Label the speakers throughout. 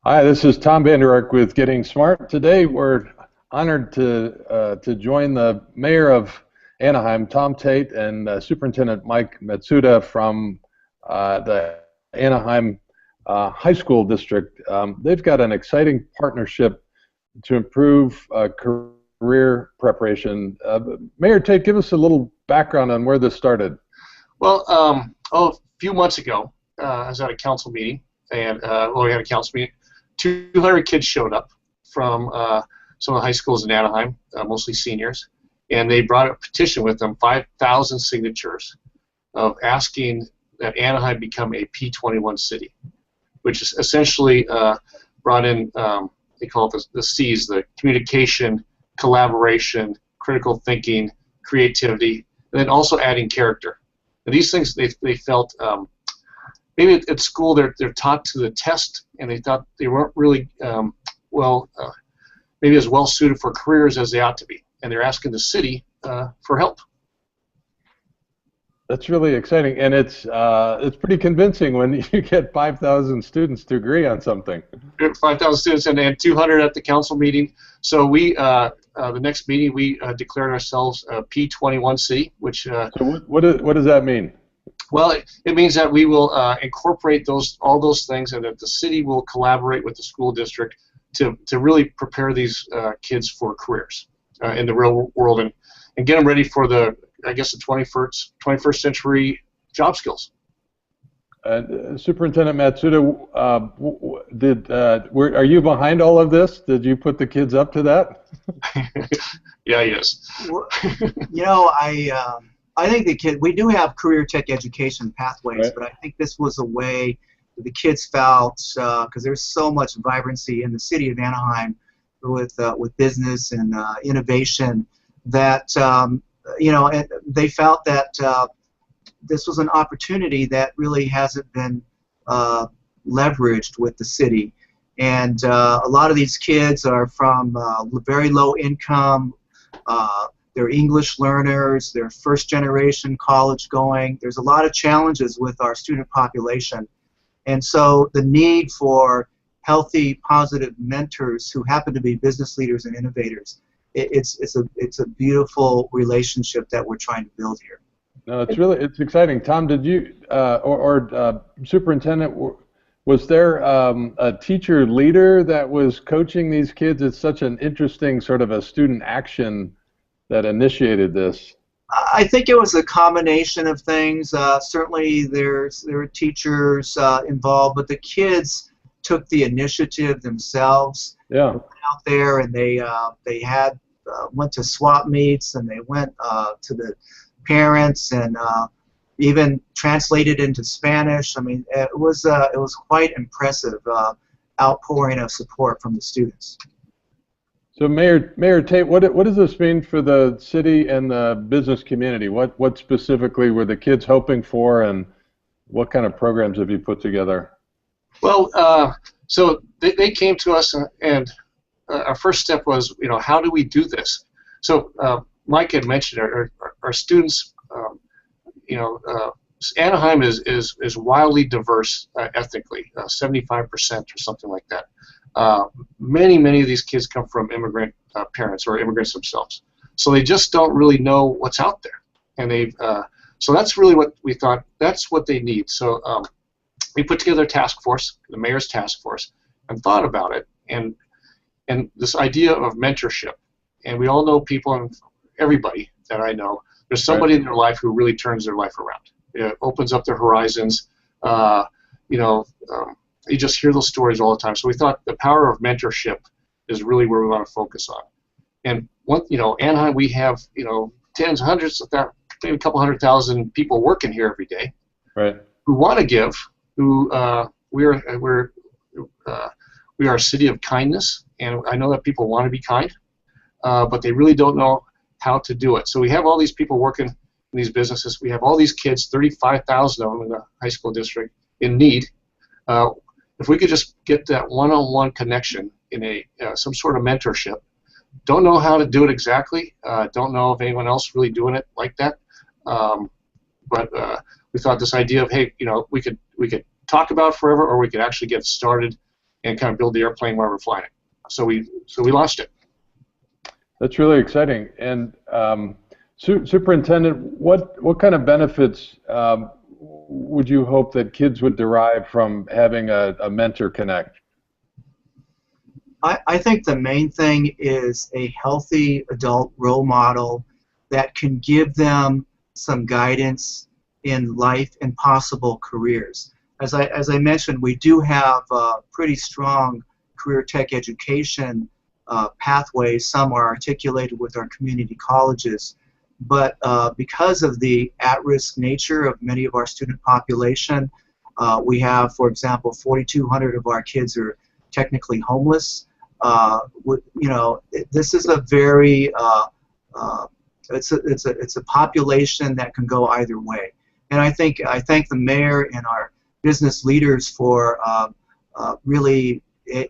Speaker 1: Hi, this is Tom Vander Ark with Getting Smart. Today we're honored to join the mayor of Anaheim, Tom Tait, and Superintendent Mike Matsuda from the Anaheim High School District. They've got an exciting partnership to improve career preparation. Mayor Tait, give us a little background on where this started.
Speaker 2: Well, a few months ago, I was at a council meeting, and we had a council meeting. 200 kids showed up from some of the high schools in Anaheim, mostly seniors, and they brought a petition with them, 5,000 signatures, of asking that Anaheim become a P21 city, which is essentially brought in, they call it the C's, the communication, collaboration, critical thinking, creativity, and then also adding character. And these things they felt maybe at school they're taught to the test, and they thought they weren't really maybe as well suited for careers as they ought to be, and they're asking the city for help.
Speaker 1: That's really exciting, and it's pretty convincing when you get 5,000 students to agree on something.
Speaker 2: 5,000 students and 200 at the council meeting. So we the next meeting we declared ourselves a P21 city, which.
Speaker 1: So what does that mean?
Speaker 2: Well, it means that we will incorporate all those things, and that the city will collaborate with the school district to really prepare these kids for careers in the real world and get them ready for the 21st century job skills.
Speaker 1: Superintendent Matsuda, are you behind all of this? Did you put the kids up to that?
Speaker 2: Yeah, yes.
Speaker 3: Well, I think we do have career tech education pathways, right. But I think this was a way that the kids felt, because there's so much vibrancy in the city of Anaheim with business and innovation, that they felt that this was an opportunity that really hasn't been leveraged with the city. And a lot of these kids are from very low income. They're English learners, they're first generation college going. There's a lot of challenges with our student population. And so the need for healthy, positive mentors who happen to be business leaders and innovators, it's a beautiful relationship that we're trying to build here.
Speaker 1: No, it's exciting. Tom, did you, Superintendent, was there a teacher leader that was coaching these kids? It's such an interesting sort of a student action that initiated this.
Speaker 3: I think it was a combination of things. Certainly there were teachers involved, but the kids took the initiative themselves.
Speaker 1: Yeah.
Speaker 3: They went out there and they went to swap meets, and they went to the parents and even translated into Spanish. I mean, it was quite impressive outpouring of support from the students.
Speaker 1: So Mayor Tait, what does this mean for the city and the business community? What specifically were the kids hoping for, and what kind of programs have you put together?
Speaker 2: Well, so they came to us, and our first step was, how do we do this? So Mike had mentioned our students. Anaheim is wildly diverse ethnically, 75% or something like that. Many of these kids come from immigrant parents or immigrants themselves, so they just don't really know what's out there, and so that's really what we thought. That's what they need. So we put together a task force, the mayor's task force, and thought about it, and this idea of mentorship. And we all know people, and everybody that I know, there's somebody in their life who really turns their life around. It opens up their horizons. You just hear those stories all the time. So we thought the power of mentorship is really where we want to focus on. And Anaheim, we have tens, hundreds of thousands, maybe a couple 100,000 people working here every day,
Speaker 1: right?
Speaker 2: Who want to give. Who we are a city of kindness, and I know that people want to be kind, but they really don't know how to do it. So we have all these people working in these businesses. We have all these kids, 35,000 of them in the high school district, in need. If we could just get that one-on-one connection in some sort of mentorship, don't know how to do it exactly, don't know if anyone else really doing it like that, but we thought this idea of, hey, we could talk about it forever, or we could actually get started and kind of build the airplane while we're flying it. So we launched it.
Speaker 1: That's really exciting. And Superintendent, what kind of benefits would you hope that kids would derive from having a mentor connect?
Speaker 3: I think the main thing is a healthy adult role model that can give them some guidance in life and possible careers. As I mentioned, we do have pretty strong career tech education pathways. Some are articulated with our community colleges, but because of the at-risk nature of many of our student population, we have, for example, 4,200 of our kids are technically homeless. This is a very it's a population that can go either way, and I thank the mayor and our business leaders for really, hey,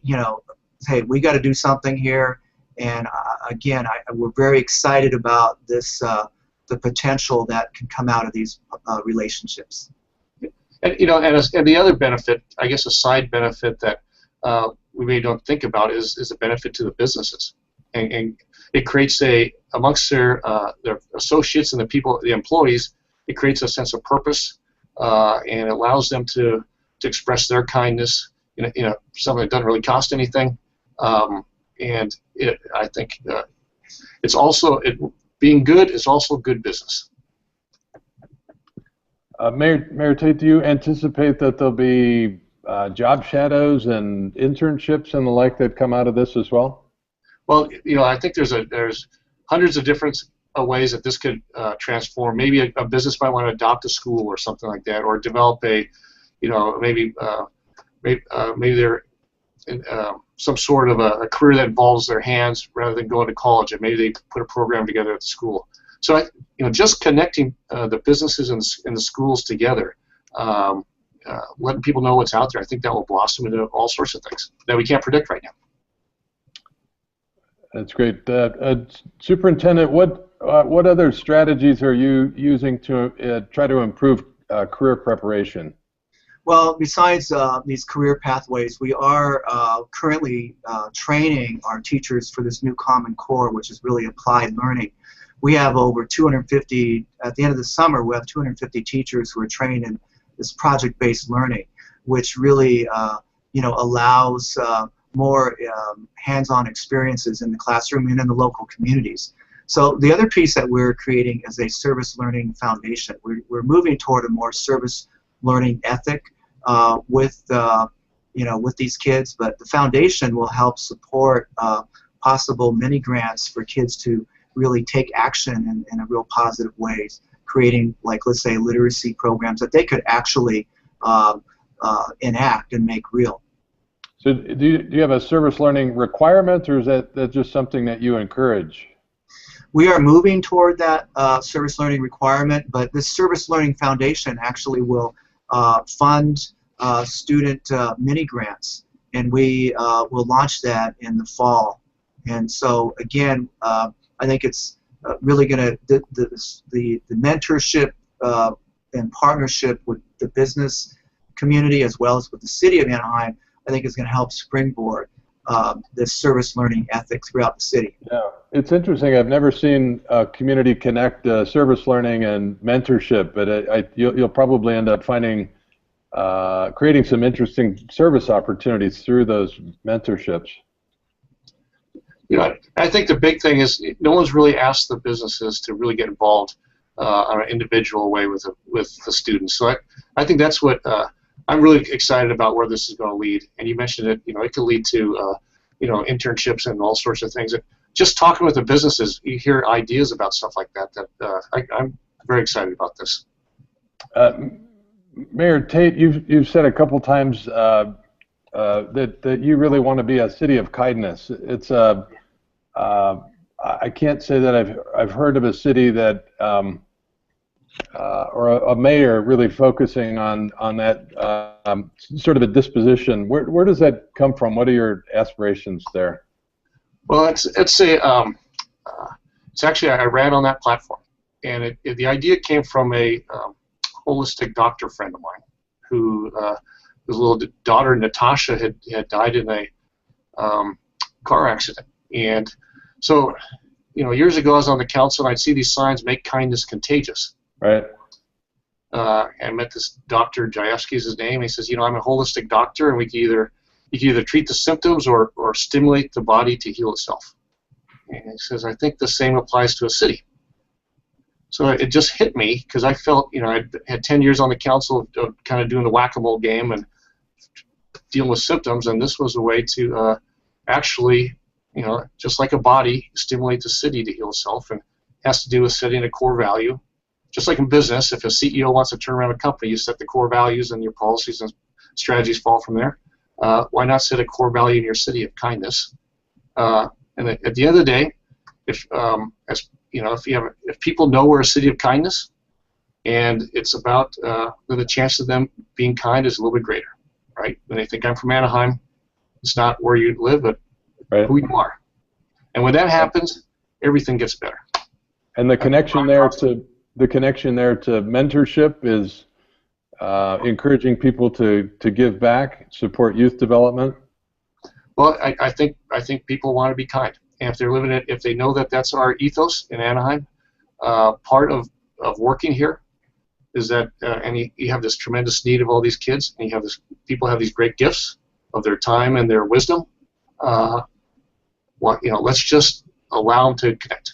Speaker 3: we got to do something here. And again, we're very excited about this, the potential that can come out of these relationships.
Speaker 2: And and the other benefit, I guess, a side benefit that we maybe don't think about is a benefit to the businesses, and it creates amongst their associates and the employees, it creates a sense of purpose, and allows them to express their kindness in something that doesn't really cost anything. And I think it's also being good is also good business.
Speaker 1: Mayor Tait, do you anticipate that there'll be job shadows and internships and the like that come out of this as well?
Speaker 2: Well, I think there's hundreds of different ways that this could transform. Maybe a business might want to adopt a school or something like that, or develop maybe they're in, some sort of a career that involves their hands rather than going to college, and maybe they put a program together at the school. So just connecting the businesses and the schools together, letting people know what's out there, I think that will blossom into all sorts of things that we can't predict right now.
Speaker 1: That's great. Superintendent, what other strategies are you using to try to improve career preparation?
Speaker 3: Well, besides these career pathways, we are currently training our teachers for this new Common Core, which is really applied learning. We have over 250, at the end of the summer, we have 250 teachers who are trained in this project-based learning, which really allows more hands-on experiences in the classroom and in the local communities. So the other piece that we're creating is a service learning foundation. We're moving toward a more service learning ethic with these kids, but the foundation will help support possible mini grants for kids to really take action in a real positive ways, creating, like, let's say, literacy programs that they could actually enact and make real.
Speaker 1: So do you have a service learning requirement, or is that just something that you encourage?
Speaker 3: We are moving toward that service learning requirement, but this service learning foundation actually will fund student mini grants, and we will launch that in the fall. And so again, I think it's really going to the mentorship and partnership with the business community as well as with the city of Anaheim, I think is going to help springboard this service learning ethic throughout the city.
Speaker 1: Yeah, it's interesting. I've never seen community connect service learning and mentorship, but you'll probably end up finding creating some interesting service opportunities through those mentorships.
Speaker 2: I think the big thing is no one's really asked the businesses to really get involved on an individual way with the students. So I think that's what I'm really excited about, where this is going to lead. And you mentioned it. It could lead to internships and all sorts of things. Just talking with the businesses, you hear ideas about stuff like that. I'm very excited about this.
Speaker 1: Mayor Tait, you've said a couple times that you really want to be a city of kindness. It's I can't say that I've heard of a city that or a mayor really focusing on that sort of a disposition. Where does that come from? What are your aspirations there?
Speaker 2: Well, it's actually, I ran on that platform, and the idea came from a holistic doctor friend of mine who his little daughter Natasha had died in a car accident. And so, years ago I was on the council and I'd see these signs, "Make kindness contagious."
Speaker 1: Right.
Speaker 2: I met this Dr. Jayevsky is his name. He says, "I'm a holistic doctor, and you can either treat the symptoms or stimulate the body to heal itself." And he says, "I think the same applies to a city." So it just hit me because I felt, I had 10 years on the council of kind of doing the whack-a-mole game and dealing with symptoms, and this was a way to actually, just like a body, stimulate the city to heal itself, and it has to do with setting a core value. Just like in business, if a CEO wants to turn around a company, you set the core values and your policies and strategies fall from there. Why not set a core value in your city of kindness? And at the end of the day, if people know we're a city of kindness, and it's about the chance of them being kind is a little bit greater, right? When they think I'm from Anaheim, it's not where you live, but
Speaker 1: right.
Speaker 2: who you are. And when that happens, everything gets better.
Speaker 1: And the connection there to mentorship is encouraging people to give back, support youth development.
Speaker 2: Well, I think people want to be kind, and if they're living it, if they know that that's our ethos in Anaheim, part of working here is that, and you have this tremendous need of all these kids, and people have these great gifts of their time and their wisdom. Let's just allow them to connect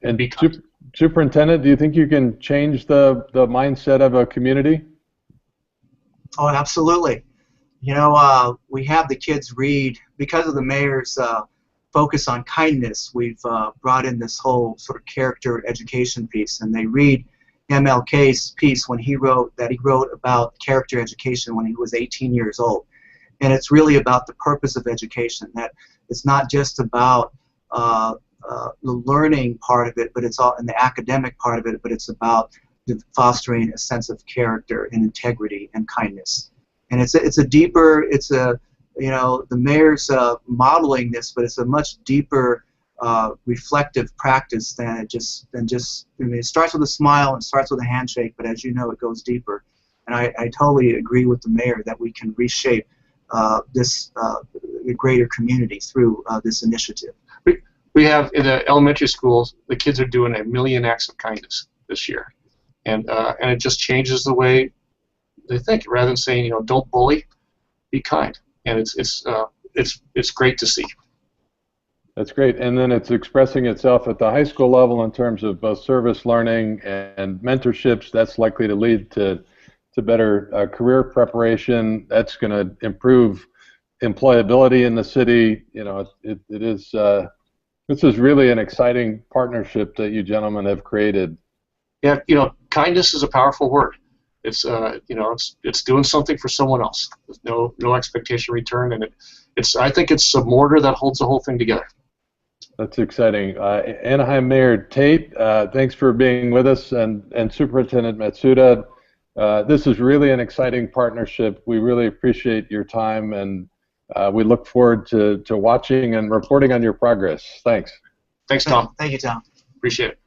Speaker 2: and be kind.
Speaker 1: Superintendent, do you think you can change the mindset of a community?
Speaker 3: Oh, absolutely. We have the kids read, because of the mayor's focus on kindness, we've brought in this whole sort of character education piece, and they read MLK's piece when he wrote about character education when he was 18 years old. And it's really about the purpose of education, that it's not just about the learning part of it, but it's all in the academic part of it, but it's about fostering a sense of character and integrity and kindness. And the mayor's modeling this, but it's a much deeper reflective practice than just it starts with a smile and starts with a handshake, but as you know, it goes deeper. And I totally agree with the mayor that we can reshape this greater community through this initiative.
Speaker 2: We have in the elementary schools, the kids are doing 1 million acts of kindness this year, and it just changes the way they think. Rather than saying, don't bully, be kind, and it's great to see.
Speaker 1: That's great, and then it's expressing itself at the high school level in terms of both service learning and mentorships. That's likely to lead to better career preparation. That's going to improve employability in the city. It is. This is really an exciting partnership that you gentlemen have created.
Speaker 2: Yeah, kindness is a powerful word. It's it's doing something for someone else. There's no expectation return, and I think it's a mortar that holds the whole thing together.
Speaker 1: That's exciting. Anaheim Mayor Tait, thanks for being with us, and Superintendent Matsuda. This is really an exciting partnership. We really appreciate your time, and we look forward to watching and reporting on your progress. Thanks.
Speaker 2: Thanks, Tom.
Speaker 3: Thank you, Tom.
Speaker 2: Appreciate it.